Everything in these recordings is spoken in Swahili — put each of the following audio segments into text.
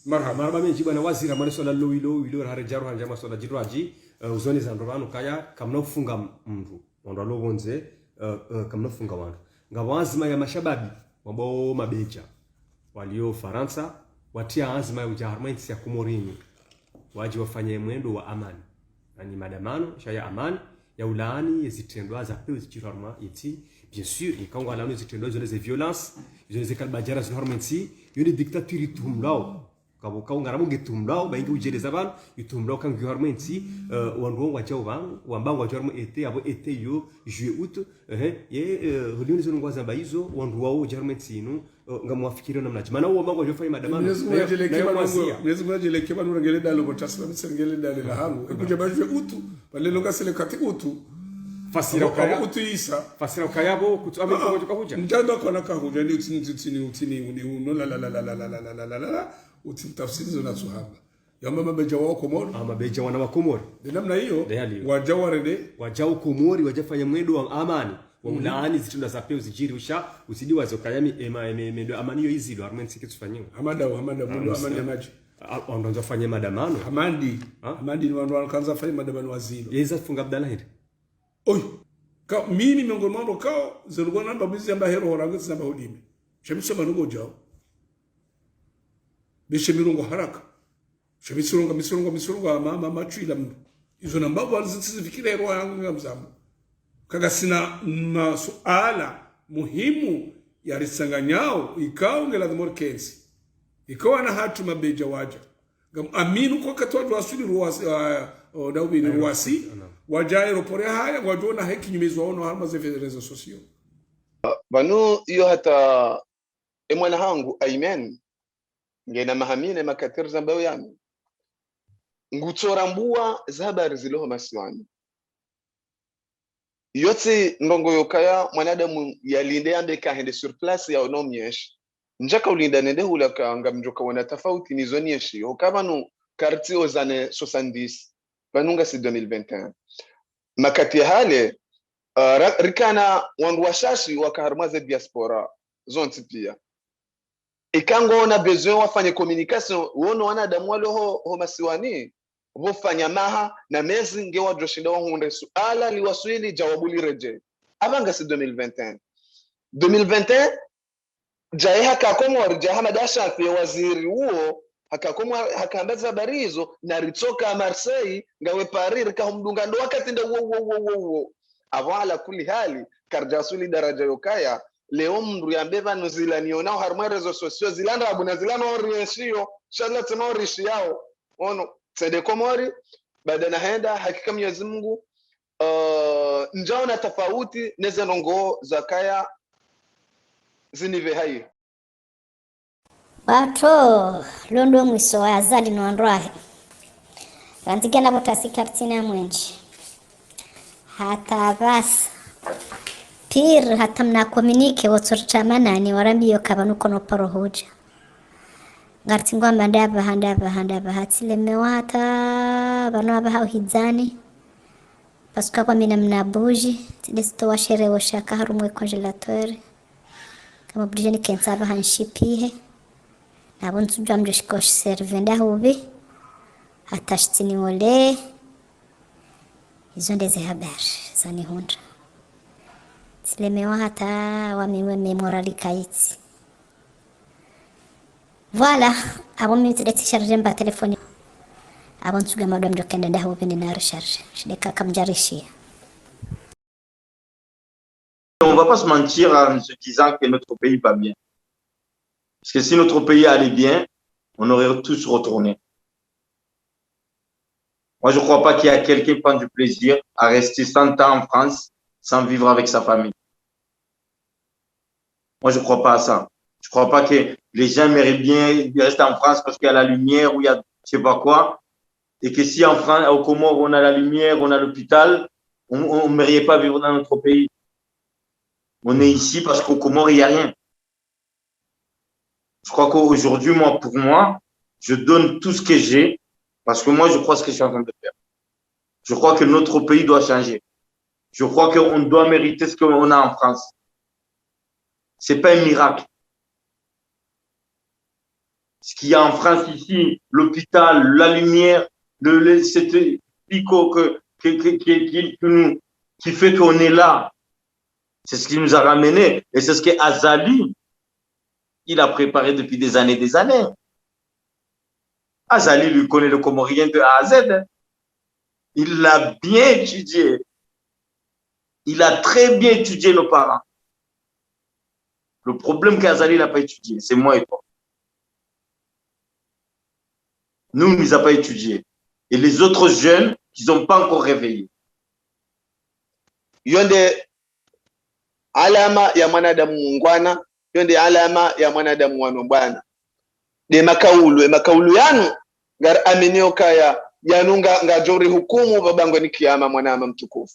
marhaba menji bwana wazira mwana swala lo harajaru hanja maswala jirwaji uzoni za ndovano kaya kamna kufunga mndu ndo alobonze kamna kufunga wandu ngabo azima ya mashababi wabo mabeja walio Faransa watia azima ya ujarmenti ya Komorini waji wafanye mwendo wa amani yani madamano shaya amani ya ulaani yezitendwa za peo zikirarma yeti bien sûr ikangwa la zitendwa zile za violence zile kalbajara zihormenti yone dictature itumlao kabo kaungara mugitumlao baingi ujereza abantu itumlao kan gouvernementi wandu wajao bangu wambangu wajao ete abo ete yo juillet août hulini zonu ngwaza baizo wandu wao gouvernementi inu ngamwafikira namna chama na wambangu wajao fanya madamano mwezi mwajele keba nurangele dalo botasla msengele dalo la hangu ikuje bajwe utu balelo kasele katika utu fasira ukaya utu isa fasira ukayabo kutuame kwa kuja mjanda kona kahuja ni utini no la utitafsiri zona suhaba yamba mabeja wao Komori mabeja wana wa Komori de namna hiyo wajao Komori wajafanya mwendo wa amani wa ulaani zitunda za peo zijiri usidiwa zokayami medo amani hiyo hizi ndo armensi kitu fanyiwa hamada mundo amani maji ndo fanya madamano hamadi ni wandu kanza fanya madamano wazilo yeza funga Abdallah hidi oi ka mimi miongoni mwao kao zilikuwa namba bizi amba hero horangu zamba hodime shamisa manugo jao beshe mirongo haraka misirongo mama machila mtu izo nambabu walizifikira hero yangu ngamzamu kaga sina masuala muhimu ya risanganyao ikao ngela dhimor kensi ikawa na hatu mabeja waja aminu kwa katwaju wasuli ruwasi daubi ni ruwasi waja aeropore haya wajona heki nyumezu waono harma zefereza sosio banu iyo hata emwana hangu amen ngena mahamine makatir zambayo yami ngutorambua zabari ziloho masiwani yote ndongo yokaya mwanadamu yalinde ambe kahende sur place ya onomiesh njaka ulinda nende hula kanga mjoka wana tofauti ni zonieshi okabanu quartier aux années 70 banunga si 2021 makati hale rikana wandu washashi wakaharmaze diaspora zonti pia ikango na besoin wafanye communication wono wanadamu walo ho masiwani wofanya maha na mezi nge wadroshinda wahunde suala liwaswili jawabuli reje abanga si 2021 jaye haka Komori jaha madasha ya waziri huo haka Komori hakambaza barizo na ritoka Marseille ngawe Paris rikahumdunga ndo wakati nda wo awala kuli hali karjasuli daraja yokaya leo mndu yambeva nuzila nionao harma rezo sosio zilanda abuna zilana oriensio shala temorishi yao ono Sede Komori badana henda hakika Mwenyezi Mungu njao na tofauti neze nongo zakaya zinive hai bato londo mwiso wa azali no andwahe rantika na botasi kartina mwenji hata bas pir hata mna communique wotorcha manani warambiyo kabanu kono parohoja ngartingwa mandaba handa hatile mewata bano abaha hizani pasuka kwa mina mnabuji tidesto washere washaka harumwe congelateur kama brijeni kensaba hanshipihe nabo nsujwa mjeshiko servenda hubi hatashtini wole hizo ndeze habari zani hunda tile mewata wamiwe memorali kaiti. Voilà, avant de me télécharger ma téléphone. Avant de madame de Canada, vous venez de recharger. Je n'ai qu'à comme j'arrive. On ne va pas se mentir en se disant que notre pays va bien. Parce que si notre pays allait bien, on aurait tous retourné. Moi, je ne crois pas qu'il y a quelqu'un qui prend du plaisir à rester 100 ans en France sans vivre avec sa famille. Moi, je ne crois pas à ça. Je ne crois pas que les gens aimeraient bien rester en France parce qu'il y a la lumière ou il y a je ne sais pas quoi. Et que si en France, au Comores, on a la lumière, on a l'hôpital, on ne mérite pas vivre dans notre pays. On est ici parce qu'au Comores, il n'y a rien. Je crois qu'aujourd'hui, pour moi, je donne tout ce que j'ai parce que moi, je crois ce que je suis en train de faire. Je crois que notre pays doit changer. Je crois qu'on doit mériter ce qu'on a en France. Ce n'est pas un miracle. ce qu'il y a en France ici, l'hôpital, la lumière, cette pico qui fait qu'on est là. C'est ce qui nous a ramenés. Et c'est ce que Azali, il a préparé depuis des années. Azali lui connaît le Comorien de A à Z. Il l'a bien étudié. Il a très bien étudié nos parents. Le problème qu'Azali n'a pas étudié, c'est moi et toi. Nous, il ne les a pas étudiés. Et les autres jeunes, qui n'ont pas encore réveillé. Yonde alama ya mwanadamu muungwana, yonde alama ya mwanadamu wanobwana. De makaulu yanu gar aminio kaya yanunga ngajori hukumu babango ni kiyama mwanama mtukufu.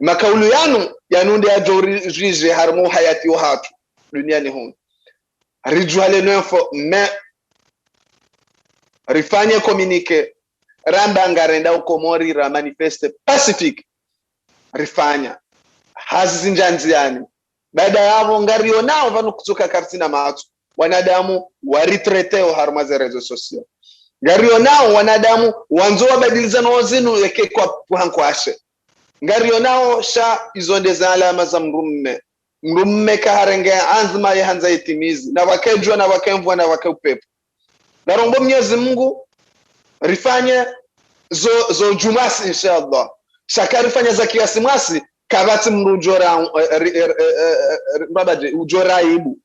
Makaulu yanu yanunde ajori rije harmu hayati wa hatu duniani hunu. Rijuale nefo me rifanye komunike ramba ngarenda ukomori ra manifeste pacific rifanya hazinjanziani baada yavo ngario nao vanu kutoka kartina maatu wanadamu waritreteo harmaze rezo sosio ngario nao wanadamu wanzo wabadilizana wazinu yake kwa puhankwashe ngario nao sha izonde za alama za mrumme kaharenge anzima ya hanza itimizi na wakejua na wakemvua na wakeupepo narombo Mwenyezi Mungu rifanye zo jumasi inshallah shakari fanya za kiasi mwasi kabati mrujora ujora ibu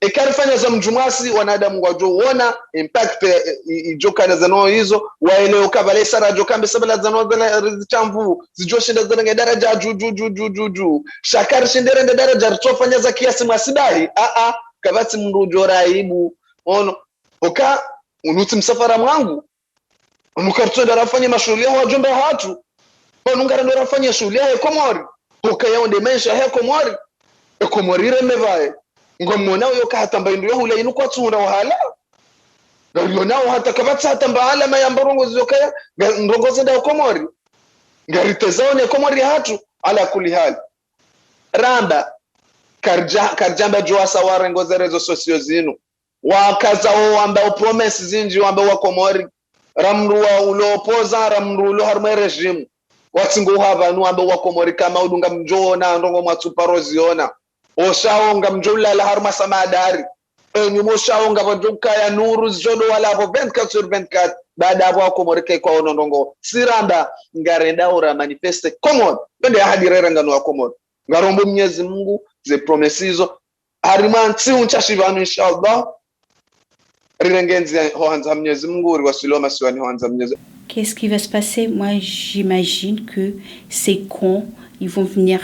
ikarifanya za mjumasi wanadamu wajoona impact ijoka zano hizo waeleo kabale sara jokambe sabala zano chamvu zijoshinda zana daraja ju shakari shindere daraja rutofanya za kiasi mwasi bali kabati mrujora ibu ono oka unuti msafara mwangu unukarto darafanya mashughuli ya wajumbe watu onungara ndo rafanya shughuli ya Komori ukaya onde maisha ya Komori Komori remevae ngomona uyo kahatamba ndio hula inu kwa tsura wahala ndio nao hata kabata hatamba alama ya mbarongo zokaya ndongo zenda Komori ngaritezone Komori hatu ala kuli hali ramba karjamba joasa warengo zerezo sosio zinu wakazao ambao promise zinji ambao wa Komori ramruwa ulopoza ramrulo harma regime watsingo hava nu ambao wa Komori kama udunga mjona ndongo mwatsuparoziona oshaonga mjola la harma samadari nyumo shaonga vajuka ya nuru zodo wala vo 24/24 baada ya Komori kai kwa onondongo siranda ngarenda ora manifeste Komori pende hadirera ngano wa Komori ngarombo Mwenyezi Mungu ze promesizo harimanti unchashivanu inshallah. Qu'est-ce qui va se passer? Moi, j'imagine que ces cons, ils vont venir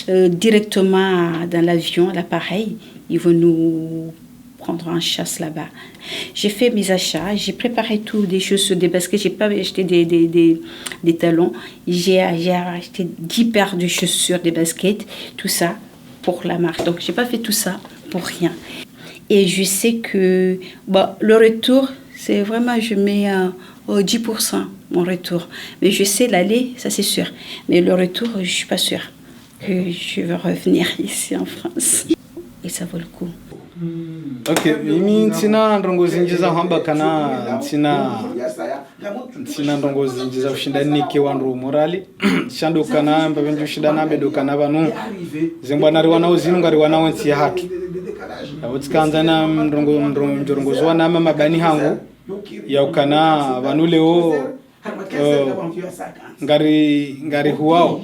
directement dans l'avion, à l'appareil. Ils vont nous prendre en chasse là-bas. J'ai fait mes achats, j'ai préparé tout, des chaussures, des baskets. J'ai pas acheté des talons. J'ai acheté 10 paires de chaussures, des baskets, tout ça pour la marque. Donc, j'ai pas fait tout ça pour rien. Et je sais que le retour, c'est vraiment, je mets 10% mon retour. Mais je sais l'aller, ça c'est sûr. Mais le retour, je ne suis pas sûre que je vais revenir ici en France. Et ça vaut le coup. Ok, mimi ntina ndongo zinji za hamba kana ntina ndongo zinji za ushindani ke wandu morali shando kana mbavenju shindana bedo kana banu zembwana ri wana uzinu ngari wana wonsi hatu awutsikanza na ndongo zwana mama bani hangu ya ukana banu leo ngari huwao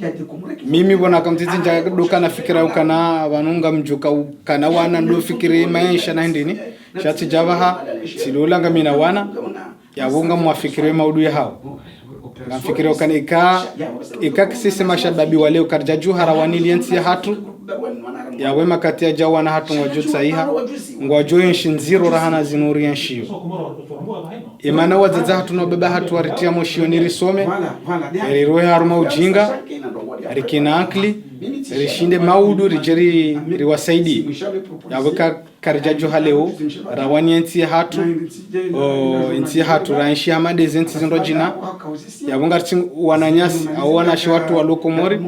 mimi bona kamtiti njaga doka na fikira ukana banunga mjuka ukana wana ndo fikiri maisha na ndini shati javaha silola ngamina wana yabunga mwafikiri maudu ya hao ngamfikiri ukana ika kisisi mashababi wale ukarjaju harawani liensi ya hatu ya wema kati ya jawana hatu ngwajut saiha ngwajut nshinziro rahana zinuri yanshiyo imana wazaza hatu no beba hatu waritia moshio nirisome rirohe haruma ujinga rikina akli rishinde maudu rijeri riwasaidi yaweka karjaju haleo rawani ensi hatu ensi hatu ranshi hamade zensi zinrojina yabunga wananyasi au wanashi watu wa Komori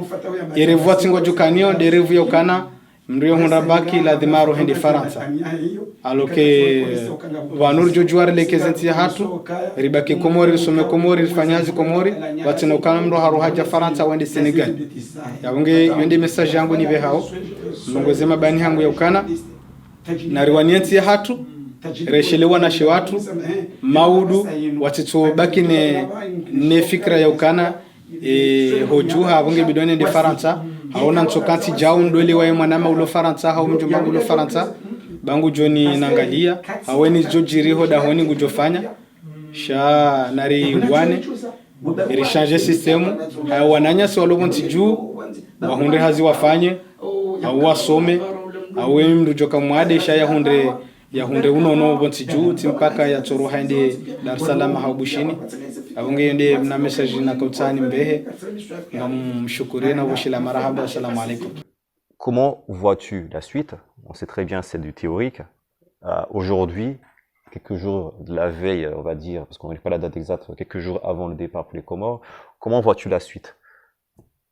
yerevu atsingo jukanio derevu yokana mndio hunda baki la dimaro hindi Faransa aloke vanur jojuar leke zenti hatu ribaki Komori some Komori fanyazi Komori watina ukana mndo haru haja Faransa wende Senegal ya unge yende message yangu ni hao mngozema bani yangu ya ukana na riwanienti hatu reshelewa na shewatu maudu watito baki ne fikra ya ukana hojuha abunge bidone de Faransa haona nsokanti jaun dole wa mwanama ulo Faransa hao mjomba ulo Faransa bangu joni nangalia haweni jojiri hoda honi gujofanya sha nari ngwane iri changer system hayo wananya so lo bonti juu wahunde hazi wafanye au wasome au mndu joka mwade sha ya hunde uno no bonti juu timpaka ya tsoro hande Dar es Salaam haubushini abunge yende na message na kautani mbehe ngamshukuri na washila marhaba assalamu alaykum. Comment vois-tu la suite? On sait très bien c'est du théorique. Aujourd'hui, quelques jours de la veille, on va dire, parce qu'on n'a pas la date exacte, quelques jours avant le départ pour les Comores, comment vois-tu la suite?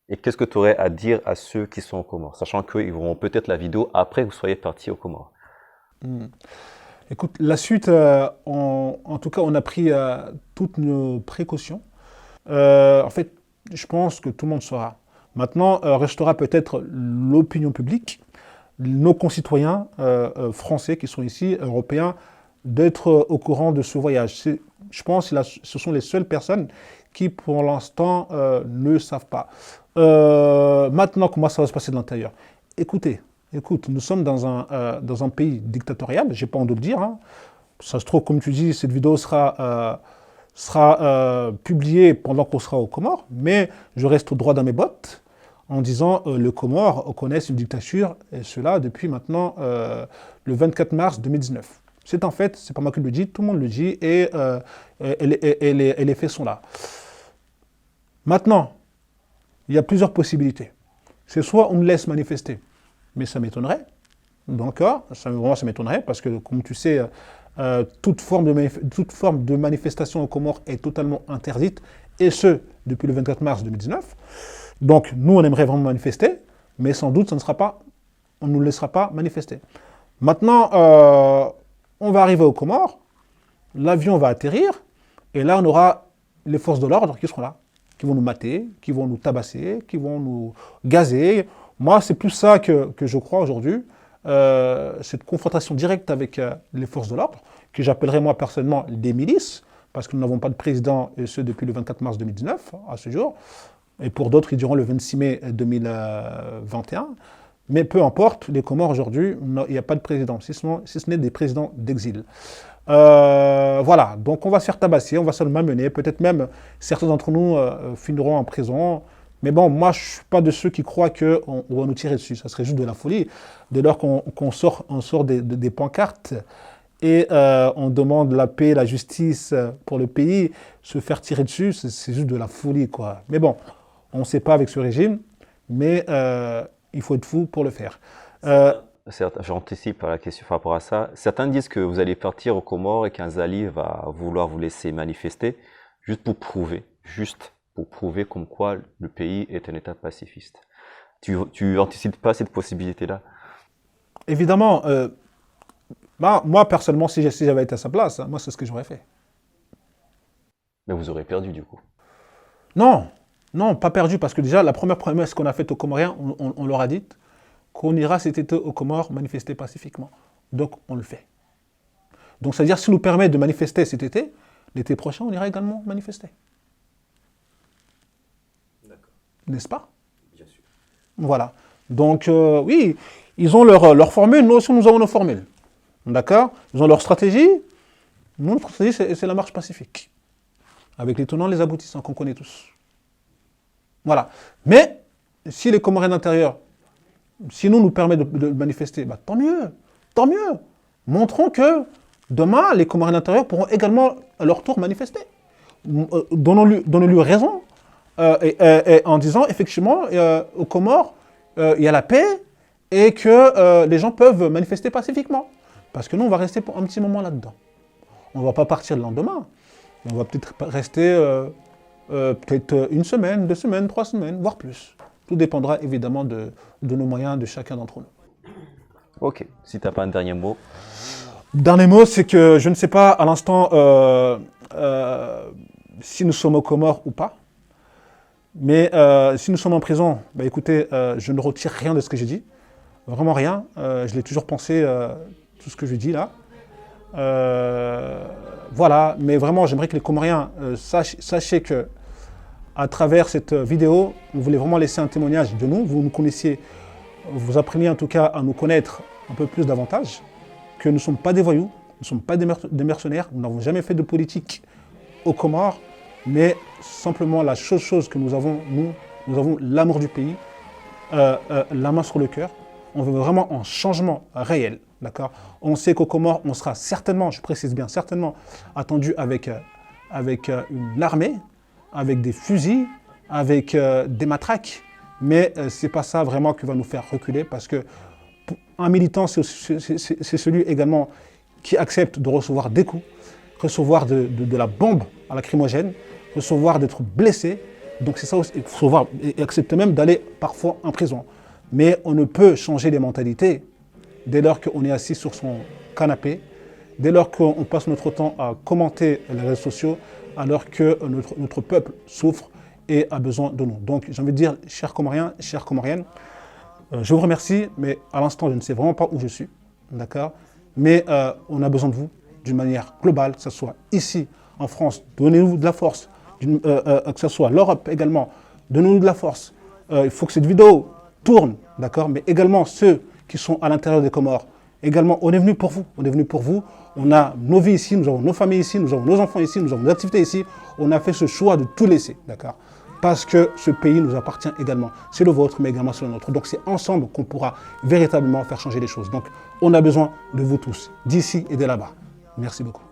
Et qu'est-ce que tu aurais à dire à ceux qui sont aux Comores, sachant qu'ils verront peut-être la vidéo après que vous soyez partis aux Comores? Écoute, la suite, en tout cas, on a pris toutes nos précautions. En fait, je pense que tout le monde saura. Maintenant, restera peut-être l'opinion publique, nos concitoyens français qui sont ici, européens, d'être au courant de ce voyage. Je pense que ce sont les seules personnes qui, pour l'instant, ne savent pas. Maintenant, comment ça va se passer de l'intérieur? Écoute, nous sommes dans un pays dictatorial, j'ai pas honte de le dire. Hein. Ça se trouve, comme tu dis, cette vidéo sera publiée pendant qu'on sera aux Comores, mais je reste droit dans mes bottes en disant le Comores connaissent une dictature, et cela depuis maintenant le 24 mars 2019. C'est en fait, c'est pas moi qui le dis, tout le monde le dit, et les faits sont là. Maintenant, il y a plusieurs possibilités. C'est soit on nous laisse manifester, mais ça m'étonnerait, d'accord, ça m'étonnerait, parce que comme tu sais, toute forme de manifestation aux Comores est totalement interdite, et ce, depuis le 24 mars 2019. Donc, nous, on aimerait vraiment manifester, mais sans doute, on ne nous laissera pas manifester. Maintenant, on va arriver aux Comores, l'avion va atterrir, et là, on aura les forces de l'ordre qui seront là, qui vont nous mater, qui vont nous tabasser, qui vont nous gazer. Moi, c'est plus ça que je crois aujourd'hui, cette confrontation directe avec les forces de l'ordre, que j'appellerais moi personnellement des milices, parce que nous n'avons pas de président, et ce depuis le 24 mars 2019, à ce jour, et pour d'autres, ils diront le 26 mai 2021. Mais peu importe, les Comores aujourd'hui, il n'y a pas de président, si ce n'est des présidents d'exil. Voilà, donc on va se faire tabasser, on va se malmener, peut-être même certains d'entre nous finiront en prison. Mais bon, moi, je ne suis pas de ceux qui croient qu'on va nous tirer dessus. Ça serait juste de la folie. Dès lors qu'on sort des pancartes et on demande la paix, la justice pour le pays, se faire tirer dessus, c'est juste de la folie, quoi. Mais bon, on ne sait pas avec ce régime, mais il faut être fou pour le faire. J'anticipe la question par rapport à ça. Certains disent que vous allez partir aux Comores et qu'Azali va vouloir vous laisser manifester juste pour prouver comme quoi le pays est un État pacifiste. Tu anticipes pas cette possibilité-là? Évidemment, moi personnellement, si j'avais été à sa place, moi c'est ce que j'aurais fait. Mais vous aurez perdu du coup. Non, pas perdu, parce que déjà, la première promesse qu'on a faite aux Comoriens, on leur a dit qu'on ira cet été aux Comores manifester pacifiquement. Donc, on le fait. Donc, c'est-à-dire, si nous permet de manifester cet été, l'été prochain, on ira également manifester. D'accord. N'est-ce pas? Bien sûr. Voilà. Donc, oui, ils ont leur formule, nous aussi, nous avons nos formules. D'accord? Ils ont leur stratégie. Nous, notre stratégie, c'est la marche pacifique. Avec les tenants, les aboutissants qu'on connaît tous. Voilà. Mais, si les Comoriens d'intérieur, si nous permet de manifester, bah, tant mieux. Montrons que demain, les Comoriens d'intérieur pourront également à leur tour manifester. Donnons-lui raison et en disant, effectivement, aux Comores, il y a la paix et que les gens peuvent manifester pacifiquement. Parce que nous, on va rester pour un petit moment là-dedans. On ne va pas partir le lendemain. On va peut-être rester peut-être 1 semaine, 2 semaines, 3 semaines, voire plus. Tout dépendra évidemment de nos moyens, de chacun d'entre nous. Ok, si tu n'as pas un dernier mot. Dernier mot, c'est que je ne sais pas à l'instant si nous sommes aux Comores ou pas. Mais si nous sommes en prison, bah, écoutez, je ne retire rien de ce que j'ai dit. Vraiment rien. Je l'ai toujours pensé, tout ce que je dis là. Voilà, mais vraiment, j'aimerais que les Comoriens sachez que à travers cette vidéo, on voulait vraiment laisser un témoignage de nous. Vous nous connaissiez, vous appreniez en tout cas à nous connaître un peu plus davantage, que nous ne sommes pas des voyous, nous ne sommes pas des mercenaires, nous n'avons jamais fait de politique aux Comores, mais simplement la chose que nous avons, nous avons l'amour du pays, la main sur le cœur. On veut vraiment un changement réel, d'accord? On sait qu'aux Comores, on sera certainement, je précise bien certainement, attendu avec une armée, avec des fusils, avec des matraques, mais ce n'est pas ça vraiment qui va nous faire reculer, parce que un militant, c'est celui également qui accepte de recevoir des coups, recevoir de la bombe à lacrymogène, recevoir d'être blessé. Donc c'est ça aussi, recevoir et accepter même d'aller parfois en prison. Mais on ne peut changer les mentalités dès lors qu'on est assis sur son canapé, dès lors qu'on passe notre temps à commenter les réseaux sociaux, alors que notre peuple souffre et a besoin de nous. Donc j'ai envie de dire, chers Comoriens, chères Comoriennes, je vous remercie, mais à l'instant, je ne sais vraiment pas où je suis, d'accord? Mais on a besoin de vous d'une manière globale, que ce soit ici, en France, donnez-nous de la force, que ce soit l'Europe également, donnez-nous de la force. Il faut que cette vidéo tourne, d'accord? Mais également ceux qui sont à l'intérieur des Comores, également, on est venu pour vous, on est venu pour vous. On a nos vies ici, nous avons nos familles ici, nous avons nos enfants ici, nous avons nos activités ici. On a fait ce choix de tout laisser, d'accord? Parce que ce pays nous appartient également. C'est le vôtre, mais également c'est le nôtre. Donc c'est ensemble qu'on pourra véritablement faire changer les choses. Donc on a besoin de vous tous, d'ici et de là-bas. Merci beaucoup.